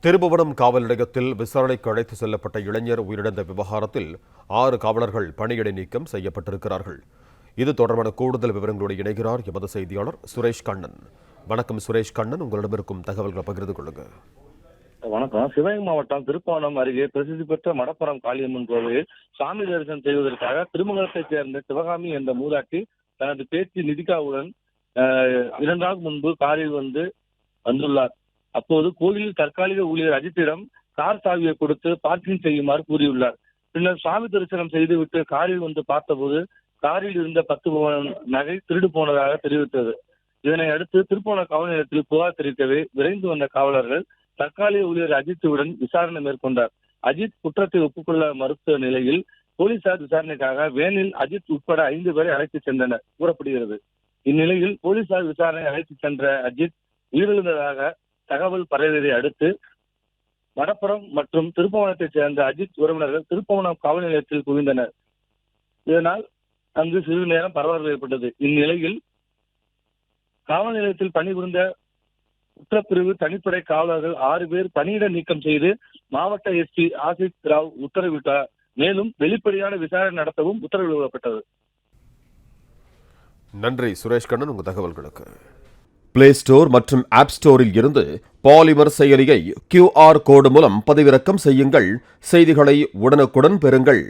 திருபுவனம் காவல் நிலையத்தில் விசாரணைக்கு அழைத்து செல்லப்பட்ட இளைஞர் உயிரிழந்த விவகாரத்தில் 6 காவலர்கள் பணியிடை நீக்கம் செய்யப்பட்டிருக்கிறார்கள். இது தொடர்பான கூடுதல் விவரங்களோடு இணைகிறார் எமது செய்தியாளர் சுரேஷ் கண்ணன். வணக்கம் சுரேஷ் கண்ணன், உங்களிடம் இருக்கும் தகவல்களை பகிர்ந்து கொள்ளுங்க. வணக்கம். சிவகங்கை மாவட்டம் திருப்புவனம் அருகே பிரசித்தி பெற்ற மடப்புறம் காளியம்மன் கோவிலில் சாமி தரிசனம் செய்வதற்காக திருமங்கலத்தைச் சேர்ந்த சிவகாமி என்ற மூதாட்டி தனது பேத்தி நிதிகாவுடன் 2 நாள் முன்பு காரில் வந்துள்ளார். அப்போது கோயிலில் தற்காலிக ஊழியர் அஜித்திடம் கார் சாவியை கொடுத்து பார்க்கிங் செய்யுமாறு கூறியுள்ளார். பின்னர் சாமி தரிசனம் செய்துவிட்டு காரில் வந்து பார்த்தபோது காரில் இருந்த 10 பவுன் நகை திருடு போனதாக தெரிவித்தது. இதனை அடுத்து திருப்புவனம் காவல் நிலையத்தில் புகார் தெரிவிக்கவே விரைந்து வந்த காவலர்கள் தற்காலிக ஊழியர் அஜித்துடன் விசாரணை மேற்கொண்டார். அஜித் குற்றத்தை ஒப்புக்கொள்ள மறுத்த நிலையில் போலீசார் விசாரணைக்காக வேனில் அஜித் உட்பட 5 பேரை அழைத்து சென்றனர் கூறப்படுகிறது. இந்நிலையில் போலீசார் விசாரணை அழைத்து சென்ற அஜித் உயிரிழந்ததாக தகவல் பரவியதை அடுத்து மடப்புறம் மற்றும் திருப்புவனத்தைச் சேர்ந்த அஜித் உறவினர்கள் திருப்புவனம் காவல் நிலையத்தில் குவிந்தனர். இதனால் அங்கு சிறிது நேரம் பரபரப்பு ஏற்பட்டது. இந்நிலையில் காவல் நிலையத்தில் பணிபுரிந்த குற்றப்பிரிவு தனிப்படை காவலர்கள் 6 பேர் பணியிட நீக்கம் செய்து மாவட்ட எஸ்பி ஆசித் ராவ் உத்தரவிட்டார். மேலும் வெளிப்படையான விசாரணை நடத்தவும் உத்தரவிடப்பட்டது. நன்றி சுரேஷ் கண்ணன், உங்கள் தகவல்களுக்கு. பிளே ஸ்டோர் மற்றும் ஆப் ஸ்டோரில் இருந்து பாலிமர் செயலியை QR கோடு மூலம் பதிவிறக்கம் செய்யுங்கள். செய்திகளை உடனுக்குடன் பெறுங்கள்.